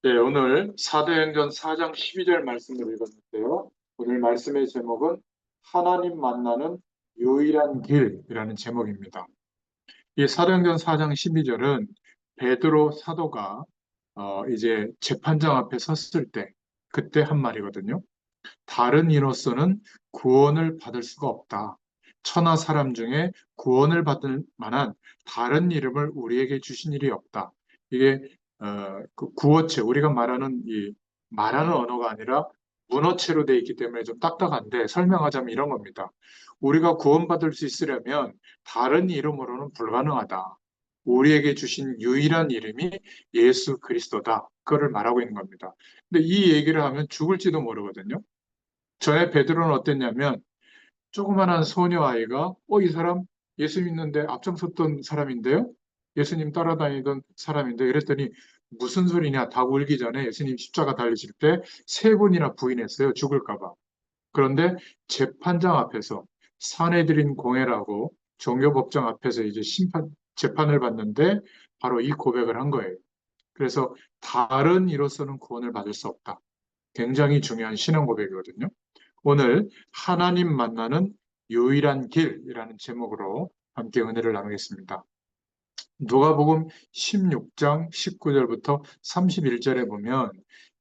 네, 오늘 사도행전 4장 12절 말씀을 읽었는데요. 오늘 말씀의 제목은 하나님 만나는 유일한 길이라는 제목입니다. 이 사도행전 4장 12절은 베드로 사도가 이제 재판장 앞에 섰을 때 그때 한 말이거든요. 다른 이로서는 구원을 받을 수가 없다. 천하 사람 중에 구원을 받을 만한 다른 이름을 우리에게 주신 일이 없다. 이게 그 구어체 우리가 말하는 이 말하는 언어가 아니라 문어체로 되어 있기 때문에 좀 딱딱한데 설명하자면 이런 겁니다. 우리가 구원받을 수 있으려면 다른 이름으로는 불가능하다. 우리에게 주신 유일한 이름이 예수 그리스도다. 그거를 말하고 있는 겁니다. 근데 이 얘기를 하면 죽을지도 모르거든요. 전에 베드로는 어땠냐면 조그만한 소녀 아이가 이 사람 예수 믿는데 앞장섰던 사람인데요? 예수님 따라다니던 사람인데 이랬더니 무슨 소리냐 다 울기 전에 예수님 십자가 달리실 때 세 번이나 부인했어요. 죽을까 봐. 그런데 재판장 앞에서 사내들인 공회라고 종교법정 앞에서 이제 재판을 받는데 바로 이 고백을 한 거예요. 그래서 다른 이로서는 구원을 받을 수 없다. 굉장히 중요한 신앙 고백이거든요. 오늘 하나님 만나는 유일한 길이라는 제목으로 함께 은혜를 나누겠습니다. 누가복음 16장 19절부터 31절에 보면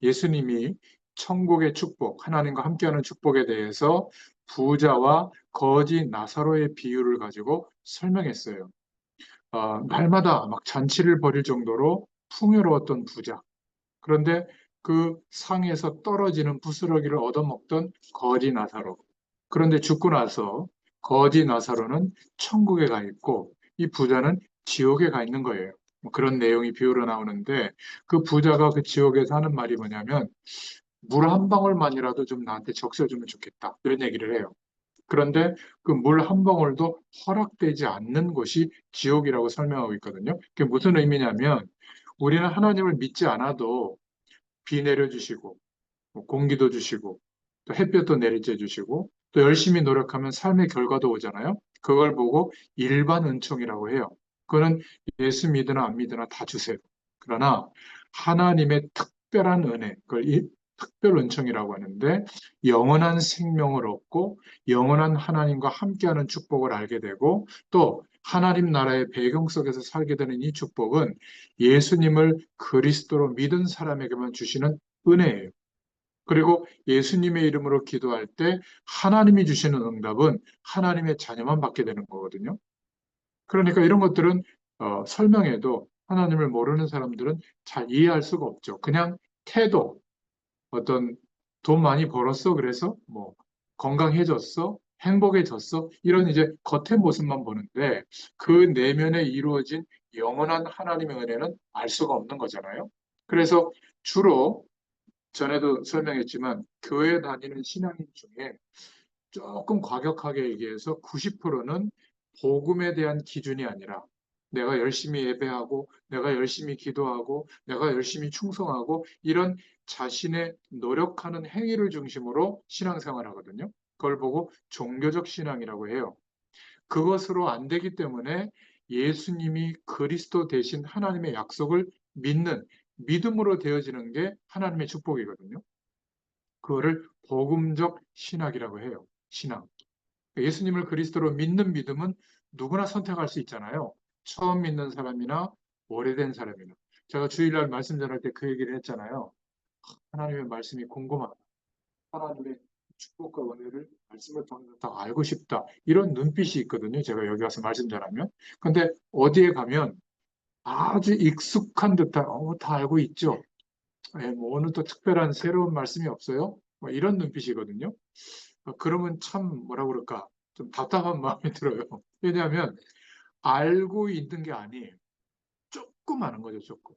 예수님이 천국의 축복, 하나님과 함께하는 축복에 대해서 부자와 거지 나사로의 비유를 가지고 설명했어요. 날마다 막 잔치를 벌일 정도로 풍요로웠던 부자. 그런데 그 상에서 떨어지는 부스러기를 얻어먹던 거지 나사로. 그런데 죽고 나서 거지 나사로는 천국에 가 있고 이 부자는 지옥에 가 있는 거예요. 뭐 그런 내용이 비유로 나오는데 그 부자가 그 지옥에서 하는 말이 뭐냐면 물 한 방울만이라도 좀 나한테 적셔주면 좋겠다. 이런 얘기를 해요. 그런데 그 물 한 방울도 허락되지 않는 곳이 지옥이라고 설명하고 있거든요. 그게 무슨 의미냐면 우리는 하나님을 믿지 않아도 비 내려주시고, 뭐 공기도 주시고, 또 햇볕도 내리쬐 주시고, 또 열심히 노력하면 삶의 결과도 오잖아요. 그걸 보고 일반 은총이라고 해요. 그거는 예수 믿으나 안 믿으나 다 주세요. 그러나 하나님의 특별한 은혜, 그걸 특별 은총이라고 하는데 영원한 생명을 얻고 영원한 하나님과 함께하는 축복을 알게 되고 또 하나님 나라의 배경 속에서 살게 되는 이 축복은 예수님을 그리스도로 믿은 사람에게만 주시는 은혜예요. 그리고 예수님의 이름으로 기도할 때 하나님이 주시는 응답은 하나님의 자녀만 받게 되는 거거든요. 그러니까 이런 것들은 설명해도 하나님을 모르는 사람들은 잘 이해할 수가 없죠. 그냥 태도, 어떤 돈 많이 벌었어, 그래서 뭐 건강해졌어, 행복해졌어, 이런 이제 겉의 모습만 보는데 그 내면에 이루어진 영원한 하나님의 은혜는 알 수가 없는 거잖아요. 그래서 주로 전에도 설명했지만 교회 다니는 신앙인 중에 조금 과격하게 얘기해서 90%는 복음에 대한 기준이 아니라 내가 열심히 예배하고 내가 열심히 기도하고 내가 열심히 충성하고 이런 자신의 노력하는 행위를 중심으로 신앙생활 하거든요. 그걸 보고 종교적 신앙이라고 해요. 그것으로 안 되기 때문에 예수님이 그리스도 대신 하나님의 약속을 믿는 믿음으로 되어지는 게 하나님의 축복이거든요. 그거를 복음적 신학이라고 해요. 신앙. 예수님을 그리스도로 믿는 믿음은 누구나 선택할 수 있잖아요. 처음 믿는 사람이나 오래된 사람이나. 제가 주일날 말씀 전할 때 그 얘기를 했잖아요. 하나님의 말씀이 궁금하다. 하나님의 축복과 은혜를 말씀을 통해서 더 알고 싶다. 이런 눈빛이 있거든요. 제가 여기 와서 말씀 전하면. 근데 어디에 가면 아주 익숙한 듯한, 다 알고 있죠. 뭐 오늘 또 특별한 새로운 말씀이 없어요. 뭐 이런 눈빛이거든요. 그러면 참 뭐라 그럴까 좀 답답한 마음이 들어요. 왜냐하면 알고 있는 게 아니에요. 조금 아는 거죠, 조금.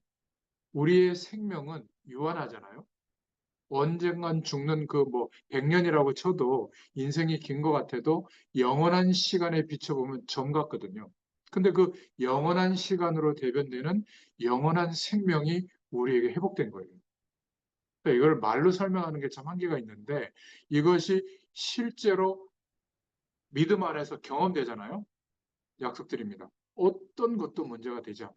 우리의 생명은 유한하잖아요. 언젠간 죽는 그 뭐 100년이라고 쳐도 인생이 긴 것 같아도 영원한 시간에 비춰보면 점 같거든요. 근데 그 영원한 시간으로 대변되는 영원한 생명이 우리에게 회복된 거예요. 그러니까 이걸 말로 설명하는 게 참 한계가 있는데 이것이 실제로 믿음 안에서 경험되잖아요. 약속드립니다. 어떤 것도 문제가 되지 않아요.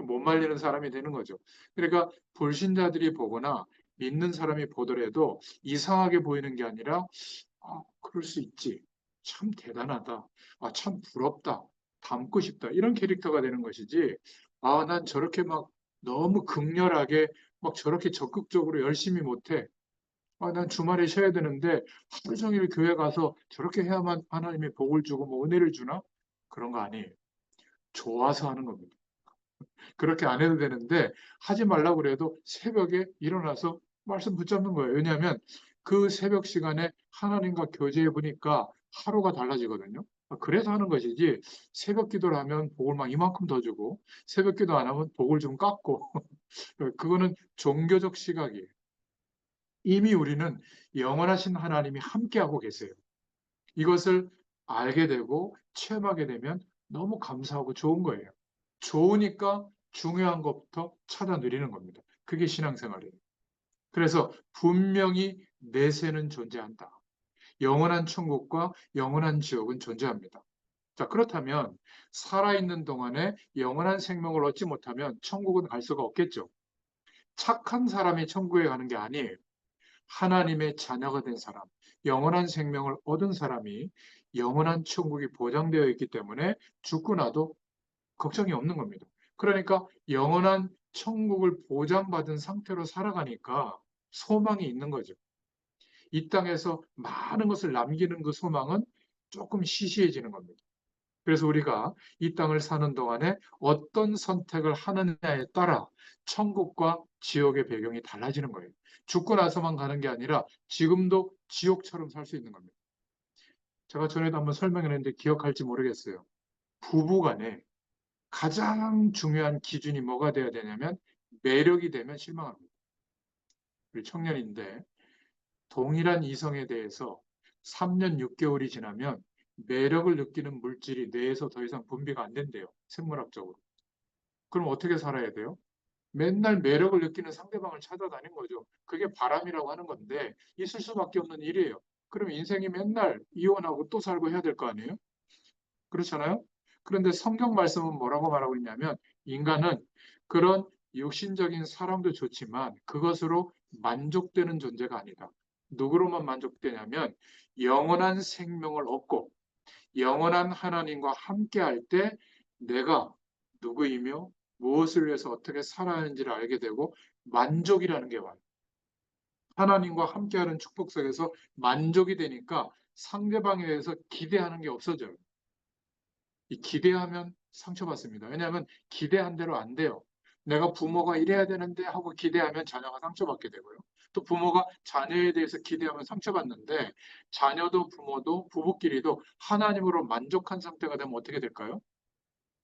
못 말리는 사람이 되는 거죠. 그러니까 불신자들이 보거나 믿는 사람이 보더라도 이상하게 보이는 게 아니라 그럴 수 있지. 참 대단하다. 참 부럽다. 닮고 싶다. 이런 캐릭터가 되는 것이지. 난 저렇게 막 너무 극렬하게 막 저렇게 적극적으로 열심히 못해. 난 주말에 쉬어야 되는데 하루 종일 교회 가서 저렇게 해야만 하나님이 복을 주고 뭐 은혜를 주나? 그런 거 아니에요. 좋아서 하는 겁니다. 그렇게 안 해도 되는데 하지 말라고 그래도 새벽에 일어나서 말씀 붙잡는 거예요. 왜냐하면 그 새벽 시간에 하나님과 교제해 보니까 하루가 달라지거든요. 그래서 하는 것이지 새벽 기도를 하면 복을 막 이만큼 더 주고 새벽 기도 안 하면 복을 좀 깎고 그거는 종교적 시각이에요. 이미 우리는 영원하신 하나님이 함께하고 계세요. 이것을 알게 되고 체험하게 되면 너무 감사하고 좋은 거예요. 좋으니까 중요한 것부터 찾아 누리는 겁니다. 그게 신앙생활이에요. 그래서 분명히 내세는 존재한다. 영원한 천국과 영원한 지옥은 존재합니다. 자, 그렇다면 살아있는 동안에 영원한 생명을 얻지 못하면 천국은 갈 수가 없겠죠. 착한 사람이 천국에 가는 게 아니에요. 하나님의 자녀가 된 사람, 영원한 생명을 얻은 사람이 영원한 천국이 보장되어 있기 때문에 죽고 나도 걱정이 없는 겁니다. 그러니까 영원한 천국을 보장받은 상태로 살아가니까 소망이 있는 거죠. 이 땅에서 많은 것을 남기는 그 소망은 조금 시시해지는 겁니다. 그래서 우리가 이 땅을 사는 동안에 어떤 선택을 하느냐에 따라 천국과 지옥의 배경이 달라지는 거예요. 죽고 나서만 가는 게 아니라 지금도 지옥처럼 살 수 있는 겁니다. 제가 전에도 한번 설명했는데 기억할지 모르겠어요. 부부 간에 가장 중요한 기준이 뭐가 돼야 되냐면 매력이 되면 실망합니다. 우리 청년인데 동일한 이성에 대해서 3년 6개월이 지나면 매력을 느끼는 물질이 뇌에서 더 이상 분비가 안 된대요. 생물학적으로. 그럼 어떻게 살아야 돼요? 맨날 매력을 느끼는 상대방을 찾아다닌 거죠. 그게 바람이라고 하는 건데 있을 수밖에 없는 일이에요. 그럼 인생이 맨날 이혼하고 또 살고 해야 될 거 아니에요? 그렇잖아요? 그런데 성경 말씀은 뭐라고 말하고 있냐면 인간은 그런 육신적인 사랑도 좋지만 그것으로 만족되는 존재가 아니다. 누구로만 만족되냐면 영원한 생명을 얻고 영원한 하나님과 함께 할 때 내가 누구이며 무엇을 위해서 어떻게 살아야 하는지를 알게 되고 만족이라는 게 와요. 하나님과 함께하는 축복 속에서 만족이 되니까 상대방에 대해서 기대하는 게 없어져요. 이 기대하면 상처받습니다. 왜냐하면 기대한 대로 안 돼요. 내가 부모가 이래야 되는데 하고 기대하면 자녀가 상처받게 되고요. 또 부모가 자녀에 대해서 기대하면 상처받는데 자녀도 부모도 부부끼리도 하나님으로 만족한 상태가 되면 어떻게 될까요?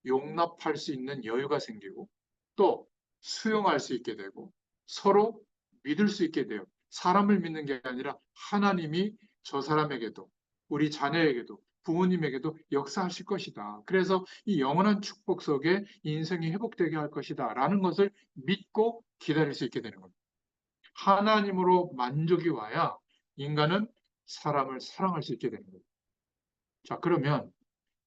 용납할 수 있는 여유가 생기고 또 수용할 수 있게 되고 서로 믿을 수 있게 돼요. 사람을 믿는 게 아니라 하나님이 저 사람에게도 우리 자녀에게도 부모님에게도 역사하실 것이다. 그래서 이 영원한 축복 속에 인생이 회복되게 할 것이다. 라는 것을 믿고 기다릴 수 있게 되는 겁니다. 하나님으로 만족이 와야 인간은 사람을 사랑할 수 있게 되는 거예요. 자, 그러면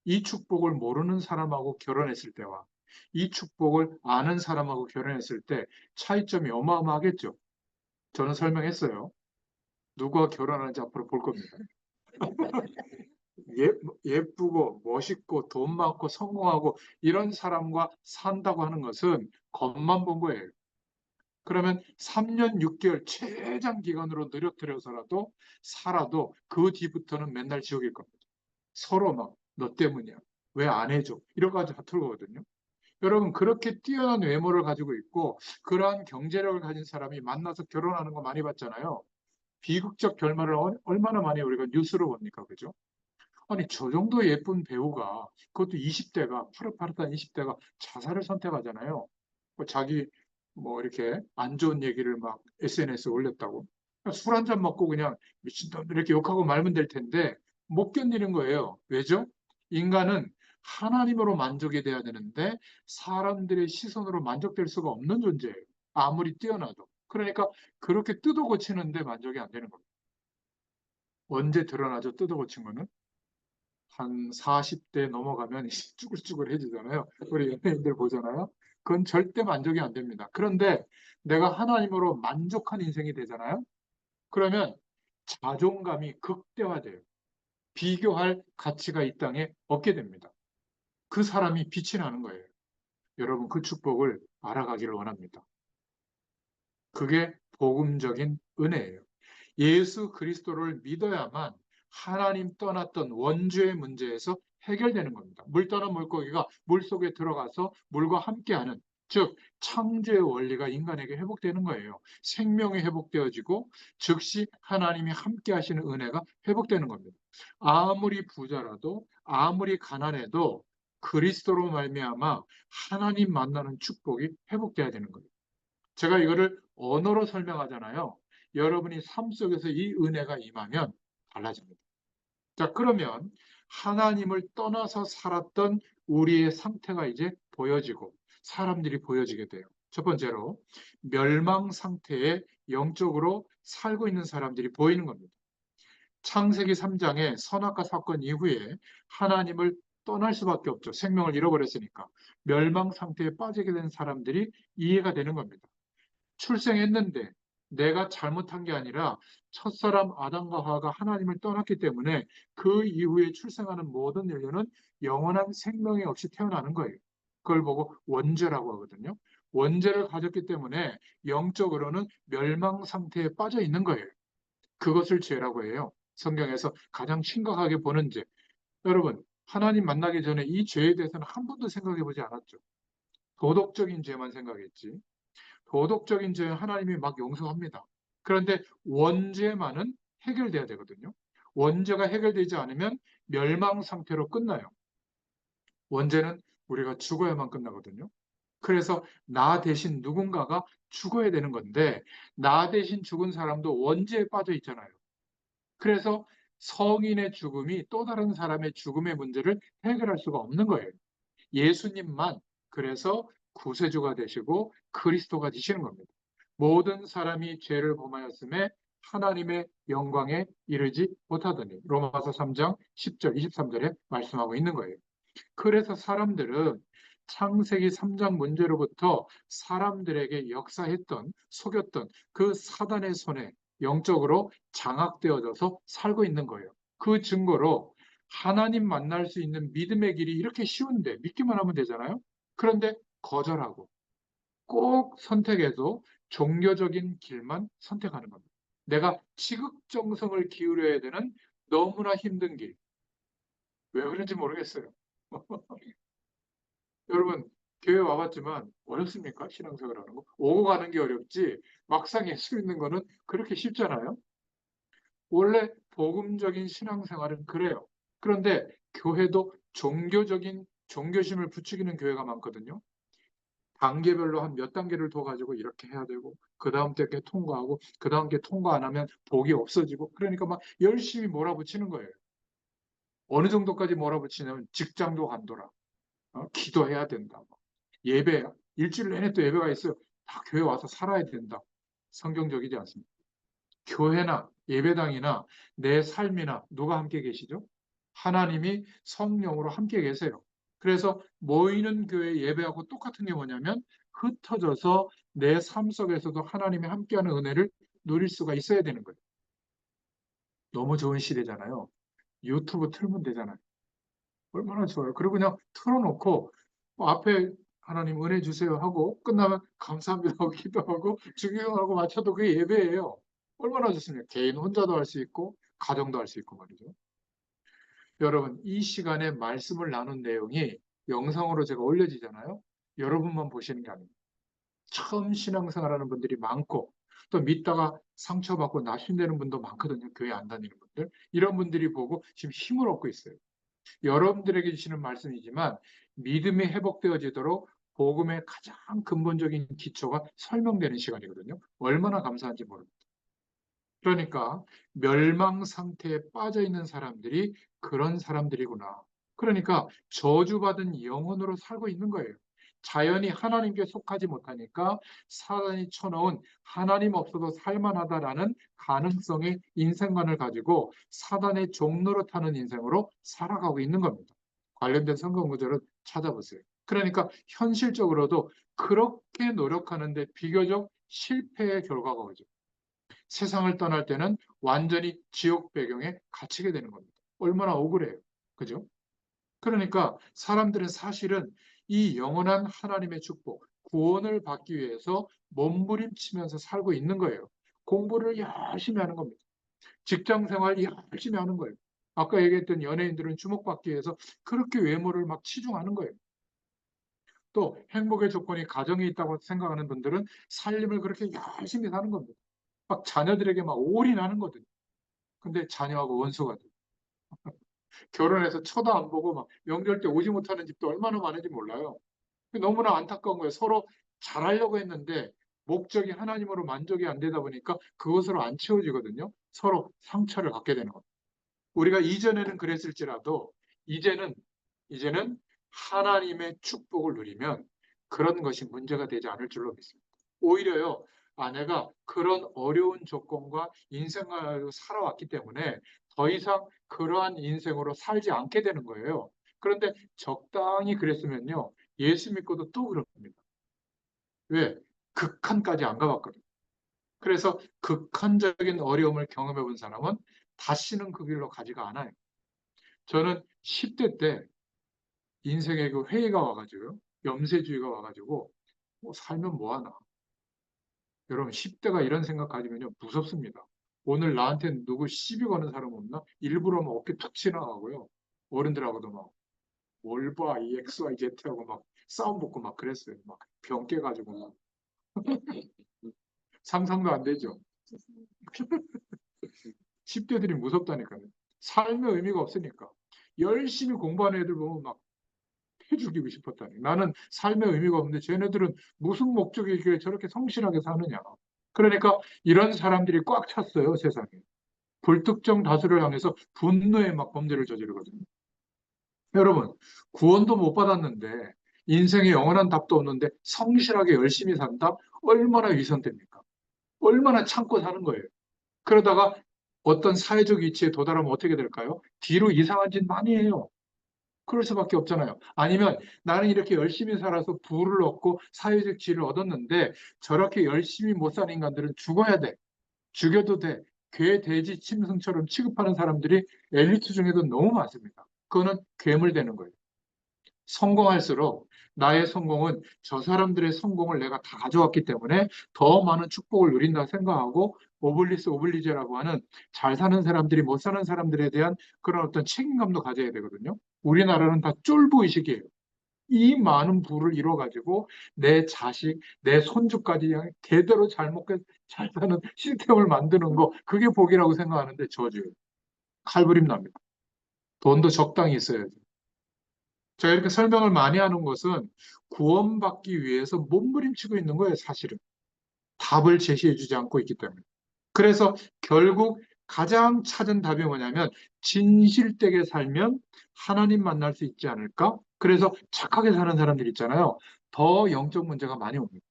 이 축복을 모르는 사람하고 결혼했을 때와 이 축복을 아는 사람하고 결혼했을 때 차이점이 어마어마하겠죠. 저는 설명했어요. 누가 결혼하는지 앞으로 볼 겁니다. 예쁘고 멋있고 돈 많고 성공하고 이런 사람과 산다고 하는 것은 겉만 본 거예요. 그러면 3년 6개월 최장 기간으로 노력들여서라도 살아도 그 뒤부터는 맨날 지옥일 겁니다. 서로 막 너 때문이야. 왜 안 해줘? 이런 가지 다투거든요. 여러분 그렇게 뛰어난 외모를 가지고 있고 그러한 경제력을 가진 사람이 만나서 결혼하는 거 많이 봤잖아요. 비극적 결말을 얼마나 많이 우리가 뉴스로 봅니까? 그죠? 아니 저 정도 예쁜 배우가 그것도 20대가 푸릇푸릇한 20대가 자살을 선택하잖아요. 자기 뭐 이렇게 안 좋은 얘기를 막 SNS에 올렸다고. 술 한 잔 먹고 그냥 미친놈 이렇게 욕하고 말면 될 텐데 못 견디는 거예요. 왜죠? 인간은 하나님으로 만족이 돼야 되는데 사람들의 시선으로 만족될 수가 없는 존재예요. 아무리 뛰어나도. 그러니까 그렇게 뜯어 고치는데 만족이 안 되는 겁니다. 언제 드러나죠? 뜯어 고친 거는? 한 40대 넘어가면 쭈글쭈글해지잖아요. 우리 연예인들 보잖아요. 그건 절대 만족이 안 됩니다. 그런데 내가 하나님으로 만족한 인생이 되잖아요. 그러면 자존감이 극대화돼요. 비교할 가치가 이 땅에 없게 됩니다. 그 사람이 빛이 나는 거예요. 여러분, 그 축복을 알아가기를 원합니다. 그게 복음적인 은혜예요. 예수 그리스도를 믿어야만 하나님 떠났던 원죄의 문제에서 해결되는 겁니다. 물 떠난 물고기가 물속에 들어가서 물과 함께하는, 즉 창조의 원리가 인간에게 회복되는 거예요. 생명이 회복되어지고 즉시 하나님이 함께 하시는 은혜가 회복되는 겁니다. 아무리 부자라도 아무리 가난해도 그리스도로 말미암아 하나님 만나는 축복이 회복돼야 되는 거예요. 제가 이거를 언어로 설명하잖아요. 여러분이 삶 속에서 이 은혜가 임하면 달라집니다. 자, 그러면 하나님을 떠나서 살았던 우리의 상태가 이제 보여지고 사람들이 보여지게 돼요. 첫 번째로 멸망 상태에 영적으로 살고 있는 사람들이 보이는 겁니다. 창세기 3장의 선악과 사건 이후에 하나님을 떠날 수밖에 없죠. 생명을 잃어버렸으니까. 멸망 상태에 빠지게 된 사람들이 이해가 되는 겁니다. 출생했는데 내가 잘못한 게 아니라 첫사람 아담과 하와가 하나님을 떠났기 때문에 그 이후에 출생하는 모든 인류는 영원한 생명이 없이 태어나는 거예요. 그걸 보고 원죄라고 하거든요. 원죄를 가졌기 때문에 영적으로는 멸망 상태에 빠져 있는 거예요. 그것을 죄라고 해요. 성경에서 가장 심각하게 보는 죄. 여러분, 하나님 만나기 전에 이 죄에 대해서는 한 번도 생각해 보지 않았죠. 도덕적인 죄만 생각했지. 도덕적인 죄는 하나님이 막 용서합니다. 그런데 원죄만은 해결돼야 되거든요. 원죄가 해결되지 않으면 멸망 상태로 끝나요. 원죄는 우리가 죽어야만 끝나거든요. 그래서 나 대신 누군가가 죽어야 되는 건데 나 대신 죽은 사람도 원죄에 빠져 있잖아요. 그래서 성인의 죽음이 또 다른 사람의 죽음의 문제를 해결할 수가 없는 거예요. 예수님만 그래서 구세주가 되시고 그리스도가 되시는 겁니다. 모든 사람이 죄를 범하였음에 하나님의 영광에 이르지 못하더니 로마서 3장 10절 23절에 말씀하고 있는 거예요. 그래서 사람들은 창세기 3장 문제로부터 사람들에게 역사했던 속였던 그 사단의 손에 영적으로 장악되어져서 살고 있는 거예요. 그 증거로 하나님 만날 수 있는 믿음의 길이 이렇게 쉬운데 믿기만 하면 되잖아요. 그런데 거절하고 꼭 선택해도 종교적인 길만 선택하는 겁니다. 내가 지극정성을 기울여야 되는 너무나 힘든 길. 왜 그런지 모르겠어요. 여러분, 교회 와봤지만 어렵습니까? 신앙생활 하는 거. 오고 가는 게 어렵지 막상 예수 믿는 거는 그렇게 쉽잖아요. 원래 복음적인 신앙생활은 그래요. 그런데 교회도 종교적인 종교심을 부추기는 교회가 많거든요. 단계별로 한 몇 단계를 둬 가지고 이렇게 해야 되고 그 다음 단계 통과하고 그 다음 게 통과 안 하면 복이 없어지고 그러니까 막 열심히 몰아붙이는 거예요. 어느 정도까지 몰아붙이냐면 직장도 간도라. 기도해야 된다. 예배 일주일 내내 또 예배가 있어요. 다 교회 와서 살아야 된다. 성경적이지 않습니다. 교회나 예배당이나 내 삶이나 누가 함께 계시죠? 하나님이 성령으로 함께 계세요. 그래서 모이는 교회 예배하고 똑같은 게 뭐냐면 흩어져서 내 삶 속에서도 하나님이 함께하는 은혜를 누릴 수가 있어야 되는 거예요. 너무 좋은 시대잖아요. 유튜브 틀면 되잖아요. 얼마나 좋아요. 그리고 그냥 틀어놓고 앞에 하나님 은혜 주세요 하고 끝나면 감사합니다 하고 기도하고 주기도하고 마쳐도 그게 예배예요. 얼마나 좋습니까? 개인 혼자도 할 수 있고 가정도 할 수 있고 말이죠. 여러분 이 시간에 말씀을 나눈 내용이 영상으로 제가 올려지잖아요. 여러분만 보시는 게 아닙니다. 처음 신앙생활하는 분들이 많고 또 믿다가 상처받고 낙심되는 분도 많거든요. 교회 안 다니는 분들. 이런 분들이 보고 지금 힘을 얻고 있어요. 여러분들에게 주시는 말씀이지만 믿음이 회복되어지도록 복음의 가장 근본적인 기초가 설명되는 시간이거든요. 얼마나 감사한지 모릅니다. 그러니까 멸망 상태에 빠져 있는 사람들이 그런 사람들이구나. 그러니까 저주받은 영혼으로 살고 있는 거예요. 자연이 하나님께 속하지 못하니까 사단이 쳐놓은 하나님 없어도 살만하다라는 가능성의 인생관을 가지고 사단의 종로로 타는 인생으로 살아가고 있는 겁니다. 관련된 성경 구절을 찾아보세요. 그러니까 현실적으로도 그렇게 노력하는데 비교적 실패의 결과가 오죠. 세상을 떠날 때는 완전히 지옥 배경에 갇히게 되는 겁니다. 얼마나 억울해요. 그죠? 그러니까 사람들은 사실은 이 영원한 하나님의 축복, 구원을 받기 위해서 몸부림치면서 살고 있는 거예요. 공부를 열심히 하는 겁니다. 직장 생활 열심히 하는 거예요. 아까 얘기했던 연예인들은 주목받기 위해서 그렇게 외모를 막 치중하는 거예요. 또 행복의 조건이 가정에 있다고 생각하는 분들은 살림을 그렇게 열심히 사는 겁니다. 막 자녀들에게 막 올인하는 거든요. 근데 자녀하고 원수가 돼요. 결혼해서 쳐도 안 보고 막 명절 때 오지 못하는 집도 얼마나 많은지 몰라요. 너무나 안타까운 거예요. 서로 잘하려고 했는데 목적이 하나님으로 만족이 안 되다 보니까 그것으로 안 채워지거든요. 서로 상처를 갖게 되는 겁니다. 우리가 이전에는 그랬을지라도 이제는 이제는 하나님의 축복을 누리면 그런 것이 문제가 되지 않을 줄로 믿습니다. 오히려요, 아내가 그런 어려운 조건과 인생을 살아왔기 때문에 더 이상 그러한 인생으로 살지 않게 되는 거예요. 그런데 적당히 그랬으면요, 예수 믿고도 또 그럽니다. 왜? 극한까지 안 가봤거든요. 그래서 극한적인 어려움을 경험해 본 사람은 다시는 그 길로 가지가 않아요. 저는 10대 때 인생에 그 회의가 와가지고요. 염세주의가 와가지고 살면 뭐하나. 여러분 10대가 이런 생각 가지면요 무섭습니다. 오늘 나한테 누구 시비 거는 사람 없나? 일부러 막 어깨 툭 지나가고요. 어른들하고도 막 뭘 봐, 이 XYZ하고 막 싸움 붙고 막 그랬어요. 막 병 깨가지고 막 상상도 안 되죠. 10대들이 무섭다니까요. 삶의 의미가 없으니까. 열심히 공부하는 애들 보면 막 해 죽이고 싶었다니. 나는 삶의 의미가 없는데 쟤네들은 무슨 목적이 있길래 저렇게 성실하게 사느냐. 그러니까 이런 사람들이 꽉 찼어요, 세상에. 불특정 다수를 향해서 분노의 막 범죄를 저지르거든요. 여러분, 구원도 못 받았는데 인생에 영원한 답도 없는데 성실하게 열심히 산다? 얼마나 위선됩니까? 얼마나 참고 사는 거예요. 그러다가 어떤 사회적 위치에 도달하면 어떻게 될까요? 뒤로 이상한 짓 많이 해요. 그럴 수밖에 없잖아요. 아니면 나는 이렇게 열심히 살아서 부를 얻고 사회적 지위를 얻었는데 저렇게 열심히 못 사는 인간들은 죽어야 돼. 죽여도 돼. 괴, 돼지, 짐승처럼 취급하는 사람들이 엘리트 중에도 너무 많습니다. 그거는 괴물되는 거예요. 성공할수록 나의 성공은 저 사람들의 성공을 내가 다 가져왔기 때문에 더 많은 축복을 누린다 생각하고 오블리스 오블리제라고 하는 잘 사는 사람들이 못 사는 사람들에 대한 그런 어떤 책임감도 가져야 되거든요. 우리나라는 다 쫄보의식이에요. 이 많은 부를 이뤄가지고 내 자식, 내 손주까지 그냥 대대로 잘 먹게 잘 사는 시스템을 만드는 거 그게 복이라고 생각하는데 저주예요. 칼부림 납니다. 돈도 적당히 있어야죠. 제가 이렇게 설명을 많이 하는 것은 구원받기 위해서 몸부림치고 있는 거예요, 사실은. 답을 제시해 주지 않고 있기 때문에. 그래서 결국 가장 찾은 답이 뭐냐면 진실되게 살면 하나님 만날 수 있지 않을까? 그래서 착하게 사는 사람들 있잖아요. 더 영적 문제가 많이 옵니다.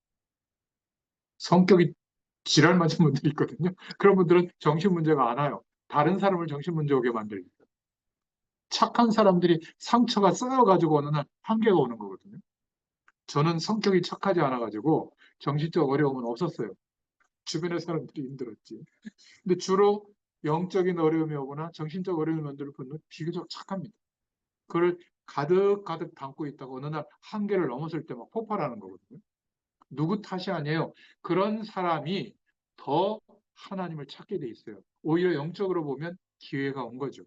성격이 지랄 맞은 분들이 있거든요. 그런 분들은 정신 문제가 안 와요. 다른 사람을 정신 문제 오게 만들니다. 착한 사람들이 상처가 쌓여가지고 어느 날 한계가 오는 거거든요. 저는 성격이 착하지 않아가지고 정신적 어려움은 없었어요. 주변의 사람들이 힘들었지. 근데 주로 영적인 어려움이 오거나 정신적 어려움을 만드는 분은 비교적 착합니다. 그걸 가득 담고 있다가 어느 날 한계를 넘었을 때 막 폭발하는 거거든요. 누구 탓이 아니에요. 그런 사람이 더 하나님을 찾게 돼 있어요. 오히려 영적으로 보면 기회가 온 거죠.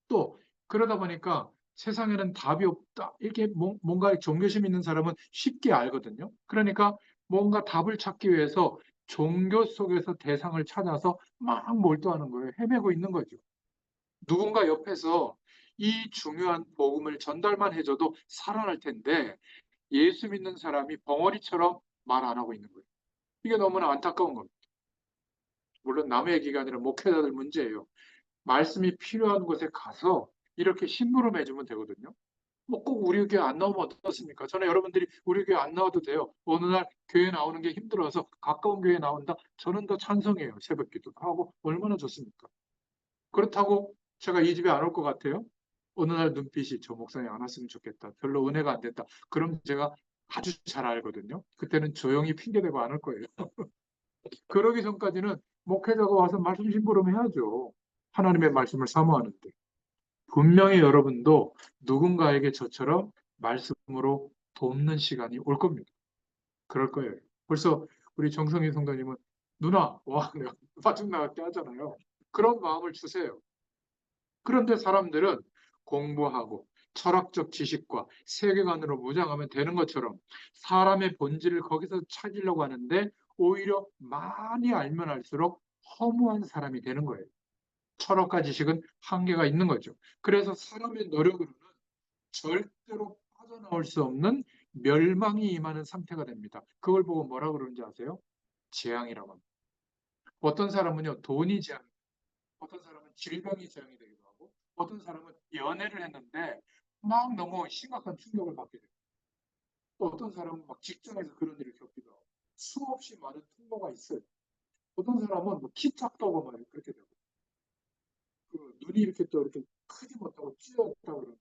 또 그러다 보니까 세상에는 답이 없다. 이렇게 뭔가 종교심 있는 사람은 쉽게 알거든요. 그러니까 뭔가 답을 찾기 위해서 종교 속에서 대상을 찾아서 막 몰두하는 거예요. 헤매고 있는 거죠. 누군가 옆에서 이 중요한 복음을 전달만 해줘도 살아날 텐데 예수 믿는 사람이 벙어리처럼 말 안 하고 있는 거예요. 이게 너무나 안타까운 겁니다. 물론 남의 얘기가 아니라 목회자들 문제예요. 말씀이 필요한 곳에 가서 이렇게 심부름 해주면 되거든요. 뭐 꼭 우리 교회 안 나오면 어떻습니까? 저는 여러분들이 우리 교회 안 나와도 돼요. 어느 날 교회 나오는 게 힘들어서 가까운 교회 나온다? 저는 더 찬성해요. 새벽 기도 하고 얼마나 좋습니까? 그렇다고 제가 이 집에 안 올 것 같아요? 어느 날 눈빛이 저 목사님 안 왔으면 좋겠다. 별로 은혜가 안 됐다. 그럼 제가 아주 잘 알거든요. 그때는 조용히 핑계대고 안 할 거예요. 그러기 전까지는 목회자가 와서 말씀 심부름 해야죠. 하나님의 말씀을 사모하는데. 분명히 여러분도 누군가에게 저처럼 말씀으로 돕는 시간이 올 겁니다. 그럴 거예요. 벌써 우리 정성희 성도님은 누나, 와, 내가 빠져 나갈게 하잖아요. 그런 마음을 주세요. 그런데 사람들은 공부하고 철학적 지식과 세계관으로 무장하면 되는 것처럼 사람의 본질을 거기서 찾으려고 하는데 오히려 많이 알면 알수록 허무한 사람이 되는 거예요. 철학과 지식은 한계가 있는 거죠. 그래서 사람의 노력으로는 절대로 빠져나올 수 없는 멸망이 임하는 상태가 됩니다. 그걸 보고 뭐라 그러는지 아세요? 재앙이라고 합니다. 어떤 사람은요, 돈이 재앙, 어떤 사람은 질병이 재앙이 되기도 하고, 어떤 사람은 연애를 했는데 막 너무 심각한 충격을 받게 돼요. 또 어떤 사람은 막 직장에서 그런 일을 겪기도 하고, 수없이 많은 통로가 있어요. 어떤 사람은 뭐키 작다고 막 그렇게 되고, 그 눈이 이렇게 또 이렇게 크지 못하고 찌었다고 그러는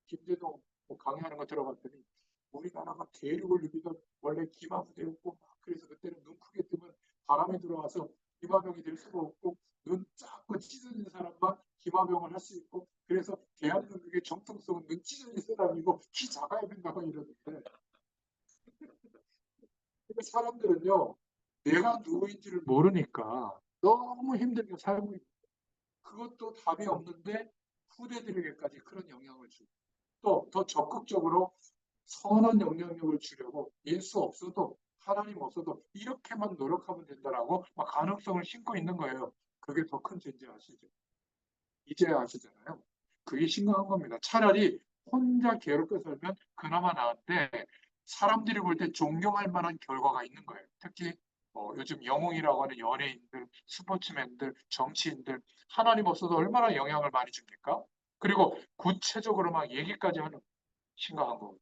김대동 뭐 강의하는 거 들어봤더니 우리나라가 대륙을 누비던 원래 기마부대였고 그래서 그때는 눈 크게 뜨면 바람이 들어와서 기마병이 될 수가 없고 눈 작고 찢어진 사람만 기마병을 할 수 있고 그래서 대한민국의 정통성은 눈 찢어진 사람이고 키 작아야 된다고 이러는데 사람들은요 내가 누구인지를 모르니까 너무 힘들게 살고 있고 그것도 답이 없는데 후대들에게까지 그런 영향을 주고 또 더 적극적으로 선한 영향력을 주려고 예수 없어도 하나님 없어도 이렇게만 노력하면 된다라고 막 가능성을 심고 있는 거예요. 그게 더 큰 죄인지 아시죠? 이제야 아시잖아요. 그게 심각한 겁니다. 차라리 혼자 괴롭게 살면 그나마 나은데 사람들이 볼 때 존경할 만한 결과가 있는 거예요. 특히 요즘 영웅이라고 하는 연예인들, 스포츠맨들, 정치인들 하나님 없어도 얼마나 영향을 많이 줍니까? 그리고 구체적으로 막 얘기까지 하는 심각한 거거든요.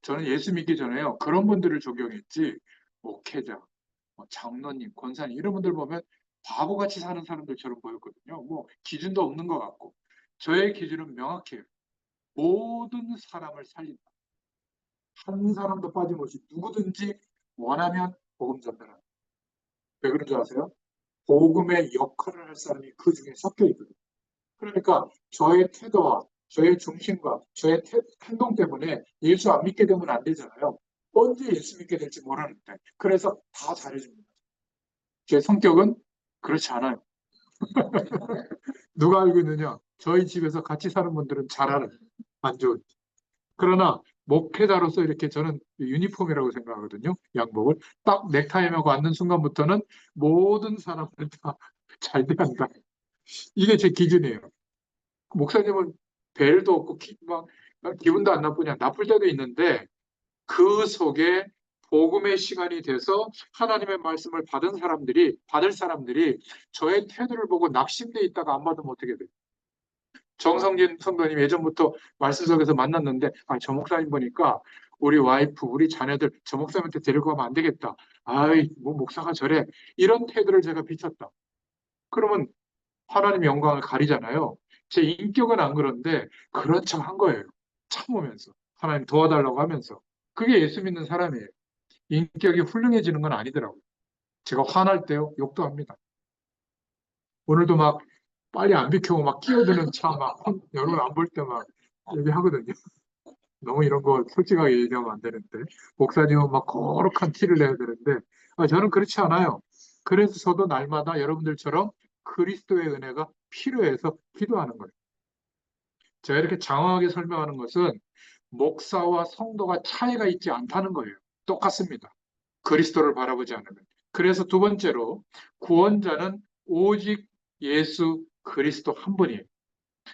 저는 예수 믿기 전에요. 그런 분들을 존경했지. 목회자, 장로님, 권사님 이런 분들 보면 바보같이 사는 사람들처럼 보였거든요. 뭐 기준도 없는 것 같고. 저의 기준은 명확해요. 모든 사람을 살린다. 한 사람도 빠짐없이 누구든지 원하면 복음 전달한다. 왜 그런 줄 아세요? 복음의 역할을 할 사람이 그 중에 섞여 있거든요. 그러니까 저의 태도와 저의 중심과 저의 행동 때문에 예수 안 믿게 되면 안 되잖아요. 언제 예수 믿게 될지 모르는데. 그래서 다 잘해줍니다. 제 성격은 그렇지 않아요. 누가 알고 있느냐? 저희 집에서 같이 사는 분들은 잘 알아요. 안 좋은. 그러나 목회자로서 이렇게 저는 유니폼이라고 생각하거든요. 양복을. 딱 넥타이 메고 앉는 순간부터는 모든 사람을 다 잘 대한다. 이게 제 기준이에요. 목사님은 벨도 없고 막 기분도 안 나쁘냐 나쁠 때도 있는데 그 속에 복음의 시간이 돼서 하나님의 말씀을 받을 사람들이 저의 태도를 보고 낙심돼 있다가 안 받으면 어떻게 돼요? 정성진 성도님 예전부터 말씀 속에서 만났는데 저 목사님 보니까 우리 와이프, 우리 자녀들 저 목사님한테 데리고 가면 안 되겠다. 아이, 뭐 목사가 저래. 이런 태도를 제가 비쳤다. 그러면 하나님 영광을 가리잖아요. 제 인격은 안 그런데 그런 척 한 거예요. 참으면서. 하나님 도와달라고 하면서. 그게 예수 믿는 사람이에요. 인격이 훌륭해지는 건 아니더라고요. 제가 화날 때요, 욕도 합니다. 오늘도 막 빨리 안 비켜고 막 끼어드는 차 막 여러분 안 볼 때 막 얘기하거든요. 너무 이런 거 솔직하게 얘기하면 안 되는데. 목사님은 막 거룩한 티를 내야 되는데 저는 그렇지 않아요. 그래서 저도 날마다 여러분들처럼 그리스도의 은혜가 필요해서 기도하는 거예요. 제가 이렇게 장황하게 설명하는 것은 목사와 성도가 차이가 있지 않다는 거예요. 똑같습니다. 그리스도를 바라보지 않으면. 그래서 두 번째로 구원자는 오직 예수 그리스도 한 분이에요.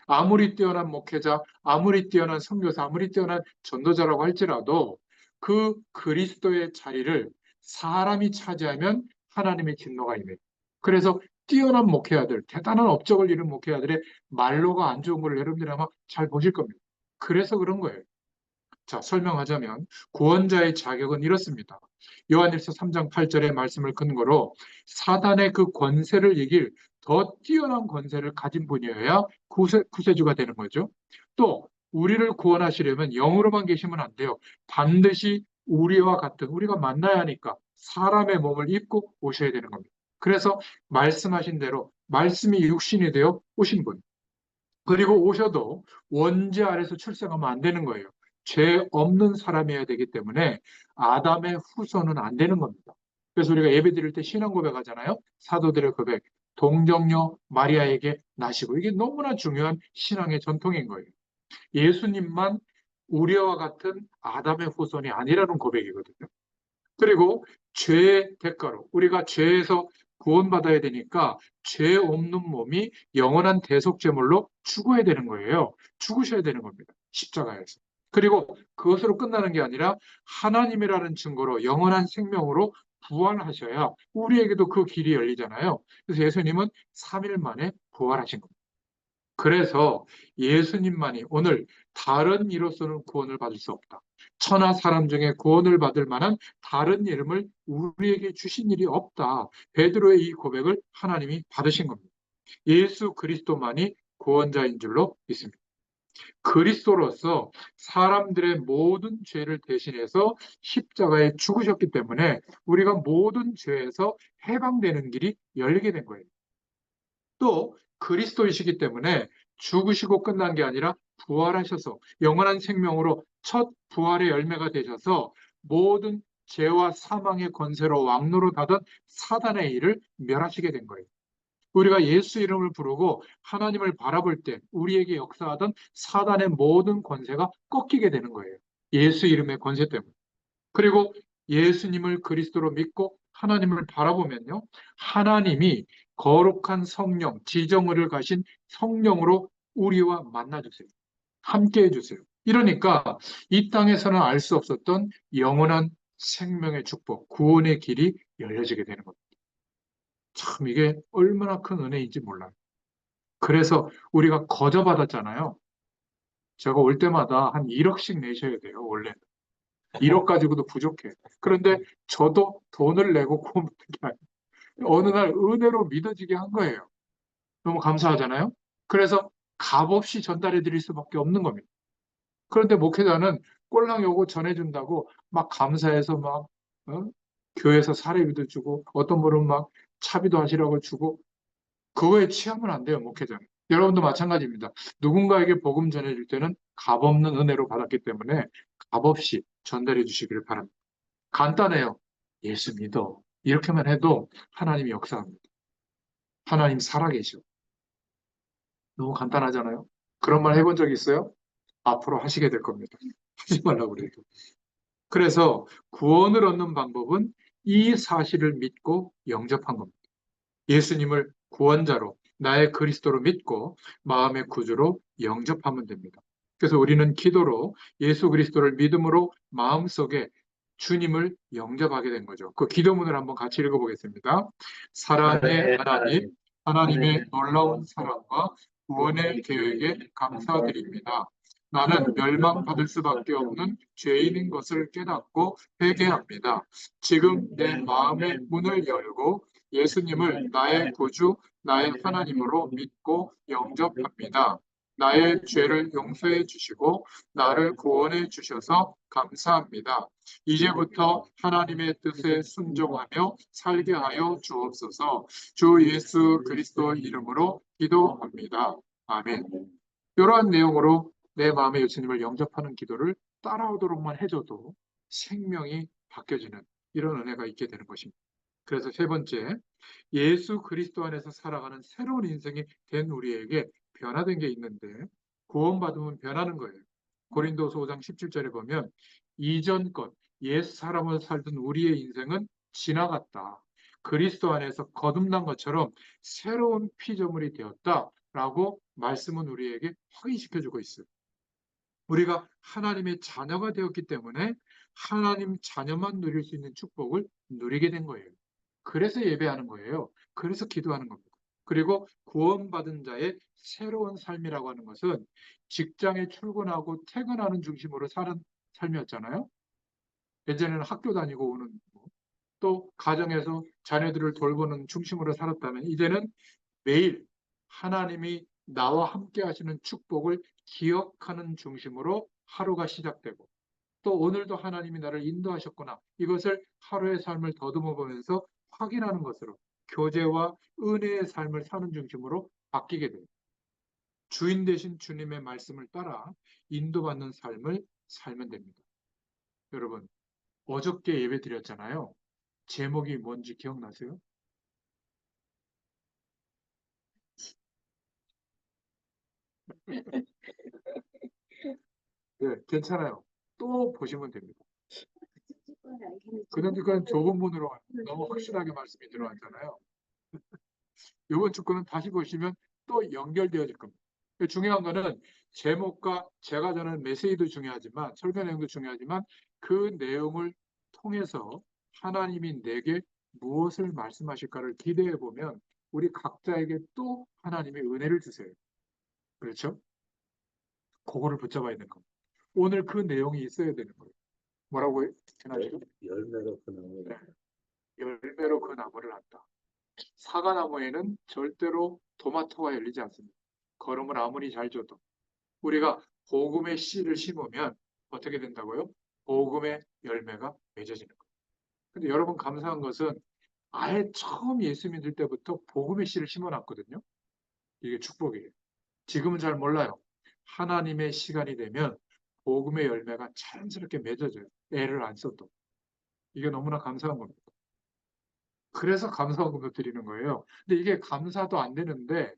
아무리 뛰어난 목회자, 아무리 뛰어난 선교사, 아무리 뛰어난 전도자라고 할지라도 그 그리스도의 자리를 사람이 차지하면 하나님의 진노가 임해요. 그래서 뛰어난 목회자들, 대단한 업적을 이룬 목회자들의 말로가 안 좋은 걸 여러분들이 아마 잘 보실 겁니다. 그래서 그런 거예요. 자, 설명하자면 구원자의 자격은 이렇습니다. 요한일서 3장 8절의 말씀을 근거로 사단의 그 권세를 이길 더 뛰어난 권세를 가진 분이어야 구세주가 되는 거죠. 또 우리를 구원하시려면 영으로만 계시면 안 돼요. 반드시 우리와 같은, 우리가 만나야 하니까 사람의 몸을 입고 오셔야 되는 겁니다. 그래서 말씀하신 대로 말씀이 육신이 되어 오신 분. 그리고 오셔도 원죄 아래서 출생하면 안 되는 거예요. 죄 없는 사람이어야 되기 때문에 아담의 후손은 안 되는 겁니다. 그래서 우리가 예배 드릴 때 신앙 고백하잖아요. 사도들의 고백, 동정녀 마리아에게 나시고, 이게 너무나 중요한 신앙의 전통인 거예요. 예수님만 우리와 같은 아담의 후손이 아니라는 고백이거든요. 그리고 죄의 대가로 우리가 죄에서 구원받아야 되니까 죄 없는 몸이 영원한 대속제물로 죽어야 되는 거예요. 죽으셔야 되는 겁니다. 십자가에서. 그리고 그것으로 끝나는 게 아니라 하나님이라는 증거로 영원한 생명으로 부활하셔야 우리에게도 그 길이 열리잖아요. 그래서 예수님은 3일 만에 부활하신 겁니다. 그래서 예수님만이 오늘 다른 이로서는 구원을 받을 수 없다. 천하 사람 중에 구원을 받을 만한 다른 이름을 우리에게 주신 일이 없다. 베드로의 이 고백을 하나님이 받으신 겁니다. 예수 그리스도만이 구원자인 줄로 믿습니다. 그리스도로서 사람들의 모든 죄를 대신해서 십자가에 죽으셨기 때문에 우리가 모든 죄에서 해방되는 길이 열리게 된 거예요. 또 그리스도이시기 때문에 죽으시고 끝난 게 아니라 부활하셔서 영원한 생명으로 첫 부활의 열매가 되셔서 모든 죄와 사망의 권세로 왕노로 하던 사단의 일을 멸하시게 된 거예요. 우리가 예수 이름을 부르고 하나님을 바라볼 때 우리에게 역사하던 사단의 모든 권세가 꺾이게 되는 거예요. 예수 이름의 권세 때문에. 그리고 예수님을 그리스도로 믿고 하나님을 바라보면요. 하나님이 거룩한 성령, 지정을 가신 성령으로 우리와 만나주세요. 함께 해주세요. 이러니까 이 땅에서는 알 수 없었던 영원한 생명의 축복, 구원의 길이 열려지게 되는 겁니다. 참 이게 얼마나 큰 은혜인지 몰라요. 그래서 우리가 거저받았잖아요. 제가 올 때마다 한 1억씩 내셔야 돼요, 원래. 1억 가지고도 부족해. 그런데 저도 돈을 내고 구원받은 게 아니에요. 어느 날 은혜로 믿어지게 한 거예요. 너무 감사하잖아요. 그래서 값없이 전달해 드릴 수밖에 없는 겁니다. 그런데 목회자는 꼴랑 요거 전해준다고 막 감사해서 막 교회에서 사례비도 주고 어떤 분은 막 차비도 하시라고 주고 그거에 취하면 안 돼요, 목회자는. 여러분도 마찬가지입니다. 누군가에게 복음 전해줄 때는 값없는 은혜로 받았기 때문에 값없이 전달해 주시기를 바랍니다. 간단해요. 예수 믿어. 이렇게만 해도 하나님이 역사합니다. 하나님 살아계셔. 너무 간단하잖아요. 그런 말 해본 적 있어요? 앞으로 하시게 될 겁니다. 하지 말라고 그래도. 그래서 구원을 얻는 방법은 이 사실을 믿고 영접한 겁니다. 예수님을 구원자로 나의 그리스도로 믿고 마음의 구주로 영접하면 됩니다. 그래서 우리는 기도로 예수 그리스도를 믿음으로 마음속에 주님을 영접하게 된 거죠. 그 기도문을 한번 같이 읽어보겠습니다. 사랑의 하나님, 하나님의 놀라운 사랑과 구원의 계획에 감사드립니다. 나는 멸망받을 수밖에 없는 죄인인 것을 깨닫고 회개합니다. 지금 내 마음의 문을 열고 예수님을 나의 구주, 나의 하나님으로 믿고 영접합니다. 나의 죄를 용서해 주시고 나를 구원해 주셔서 감사합니다. 이제부터 하나님의 뜻에 순종하며 살게 하여 주옵소서. 주 예수 그리스도 이름으로 기도합니다. 아멘. 이러한 내용으로 내 마음의 예수님을 영접하는 기도를 따라오도록만 해줘도 생명이 바뀌어지는 이런 은혜가 있게 되는 것입니다. 그래서 세 번째, 예수 그리스도 안에서 살아가는 새로운 인생이 된 우리에게 변화된 게 있는데 구원받으면 변하는 거예요. 고린도서 5장 17절에 보면 이전 것, 옛 사람으로 살던 우리의 인생은 지나갔다. 그리스도 안에서 거듭난 것처럼 새로운 피조물이 되었다라고 말씀은 우리에게 확인시켜주고 있어요. 우리가 하나님의 자녀가 되었기 때문에 하나님 자녀만 누릴 수 있는 축복을 누리게 된 거예요. 그래서 예배하는 거예요. 그래서 기도하는 겁니다. 그리고 구원받은 자의 새로운 삶이라고 하는 것은 직장에 출근하고 퇴근하는 중심으로 사는 삶이었잖아요. 예전에는 학교 다니고 오는 또 가정에서 자녀들을 돌보는 중심으로 살았다면 이제는 매일 하나님이 나와 함께 하시는 축복을 기억하는 중심으로 하루가 시작되고, 또 오늘도 하나님이 나를 인도하셨구나, 이것을 하루의 삶을 더듬어 보면서 확인하는 것으로 교제와 은혜의 삶을 사는 중심으로 바뀌게 돼요. 주인 되신 주님의 말씀을 따라 인도받는 삶을 살면 됩니다. 여러분, 어저께 예배 드렸잖아요. 제목이 뭔지 기억나세요? 네, 괜찮아요. 또 보시면 됩니다. 그러니까 좁은 문으로 너무 확실하게 말씀이 들어왔잖아요. 이번 축구는 다시 보시면 또 연결되어질 겁니다. 중요한 거는 제목과 제가 전하는 메시지도 중요하지만, 설교 내용도 중요하지만, 그 내용을 통해서 하나님이 내게 무엇을 말씀하실까를 기대해 보면 우리 각자에게 또 하나님의 은혜를 주세요. 그렇죠? 그거를 붙잡아야 되는 겁니다. 오늘 그 내용이 있어야 되는 거예요. 뭐라고 해나시죠? 열매로 그 나무를 네. 열매로 그 나무를 한다. 사과나무에는 절대로 토마토가 열리지 않습니다. 거름을 아무리 잘 줘도. 우리가 복음의 씨를 심으면 어떻게 된다고요? 복음의 열매가 맺어지는 거예요. 근데 여러분, 감사한 것은 아예 처음 예수 믿을 때부터 복음의 씨를 심어놨거든요. 이게 축복이에요. 지금은 잘 몰라요. 하나님의 시간이 되면 복음의 열매가 자연스럽게 맺어져요. 애를 안 써도. 이게 너무나 감사한 겁니다. 그래서 감사원금도 드리는 거예요. 근데 이게 감사도 안 되는데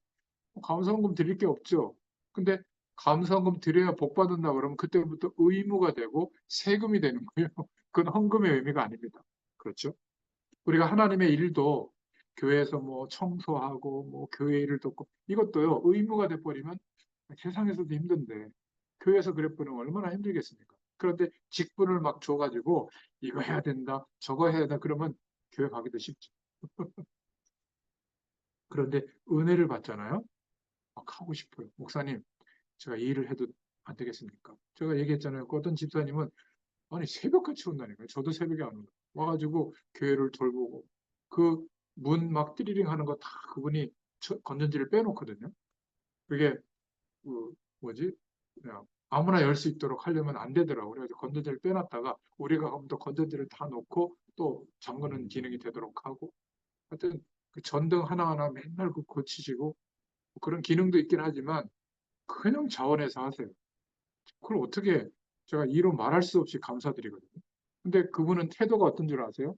감사원금 드릴 게 없죠. 근데 감사원금 드려야 복 받는다 그러면 그때부터 의무가 되고 세금이 되는 거예요. 그건 헌금의 의미가 아닙니다. 그렇죠? 우리가 하나님의 일도 교회에서 뭐 청소하고 뭐 교회 일을 돕고 이것도요, 의무가 돼버리면 세상에서도 힘든데 교회에서 그랬으면 얼마나 힘들겠습니까? 그런데 직분을 막 줘가지고 이거 해야 된다, 저거 해야 된다 그러면 교회 가기도 쉽죠. 그런데 은혜를 받잖아요. 막 하고 싶어요. 목사님, 제가 이 일을 해도 안 되겠습니까? 제가 얘기했잖아요. 그 어떤 집사님은 아니 새벽같이 온다니까요. 저도 새벽에 안 온다. 와가지고 교회를 돌보고 그 문 막 띠리링 하는 거 다 그분이 건전지를 빼놓거든요. 그게 그 뭐지? 그냥 아무나 열 수 있도록 하려면 안 되더라고요. 그래서 건전지를 빼놨다가 우리가 가면 또 건전지를 다 놓고 또 잠그는 기능이 되도록 하고, 하여튼 그 전등 하나하나 맨날 그 고치시고 그런 기능도 있긴 하지만 그냥 자원해서 하세요. 그걸 어떻게 제가 이로 말할 수 없이 감사드리거든요. 근데 그분은 태도가 어떤 줄 아세요?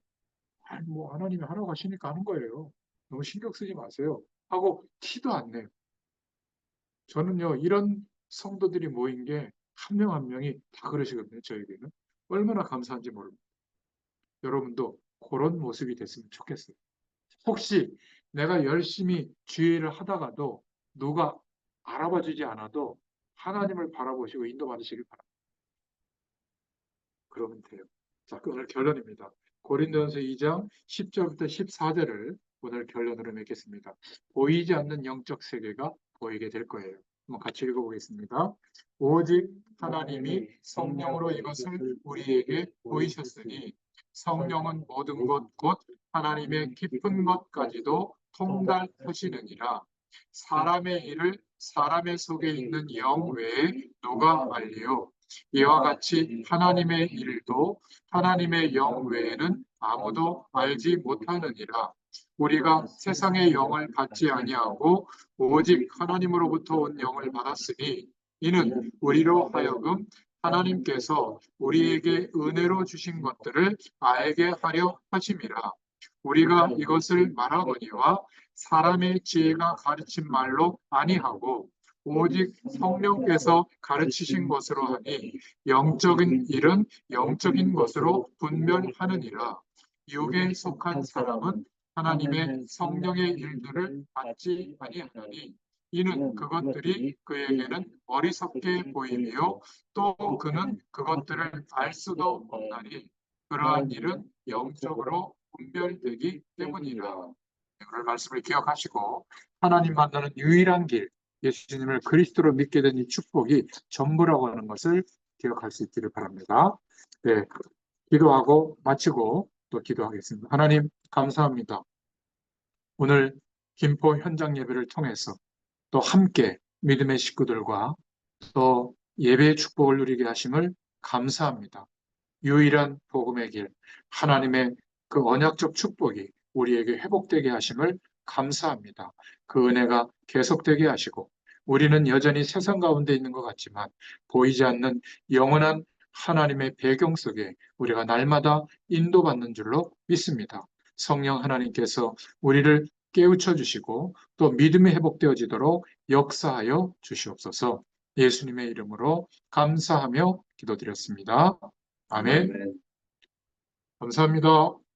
아니, 뭐 하나님이 하라고 하시니까 하는 거예요. 너무 신경 쓰지 마세요. 하고 티도 안 내요. 저는요, 이런 성도들이 모인 게 한 명 한 명이 다 그러시거든요, 저에게는. 얼마나 감사한지 모릅니다. 여러분도 그런 모습이 됐으면 좋겠어요. 혹시 내가 열심히 주의를 하다가도 누가 알아봐 주지 않아도 하나님을 바라보시고 인도받으시길 바랍니다. 그러면 돼요. 자, 오늘 결론입니다. 고린도전서 2장 10절부터 14절을 오늘 결론으로 맺겠습니다. 보이지 않는 영적 세계가 보이게 될 거예요. 한번 같이 읽어보겠습니다. 오직 하나님이 성령으로 이것을 우리에게 보이셨으니 성령은 모든 것 곧 하나님의 깊은 것까지도 통달하시느니라. 사람의 일을 사람의 속에 있는 영 외에 누가 알리요? 이와 같이 하나님의 일도 하나님의 영 외에는 아무도 알지 못하느니라. 우리가 세상의 영을 받지 아니하고 오직 하나님으로부터 온 영을 받았으니 이는 우리로 하여금 하나님께서 우리에게 은혜로 주신 것들을 알게 하려 하심이라. 우리가 이것을 말하거니와 사람의 지혜가 가르친 말로 아니하고 오직 성령께서 가르치신 것으로 하니 영적인 일은 영적인 것으로 분별하느니라. 육에 속한 사람은 하나님의 성령의 일들을 받지 아니하나니 이는 그것들이 그에게는 어리석게 보이며 또 그는 그것들을 알 수도 없나니 그러한 일은 영적으로 분별되기 때문이라. 오늘 말씀을 기억하시고 하나님 만나는 유일한 길, 예수님을 그리스도로 믿게 된 이 축복이 전부라고 하는 것을 기억할 수 있기를 바랍니다. 네, 기도하고 마치고 또 기도하겠습니다. 하나님 감사합니다. 오늘 김포 현장 예배를 통해서 또 함께 믿음의 식구들과 또 예배의 축복을 누리게 하심을 감사합니다. 유일한 복음의 길, 하나님의 그 언약적 축복이 우리에게 회복되게 하심을 감사합니다. 그 은혜가 계속되게 하시고 우리는 여전히 세상 가운데 있는 것 같지만 보이지 않는 영원한 하나님의 배경 속에 우리가 날마다 인도받는 줄로 믿습니다. 성령 하나님께서 우리를 깨우쳐 주시고 또 믿음이 회복되어지도록 역사하여 주시옵소서. 예수님의 이름으로 감사하며 기도드렸습니다. 아멘. 아멘. 감사합니다.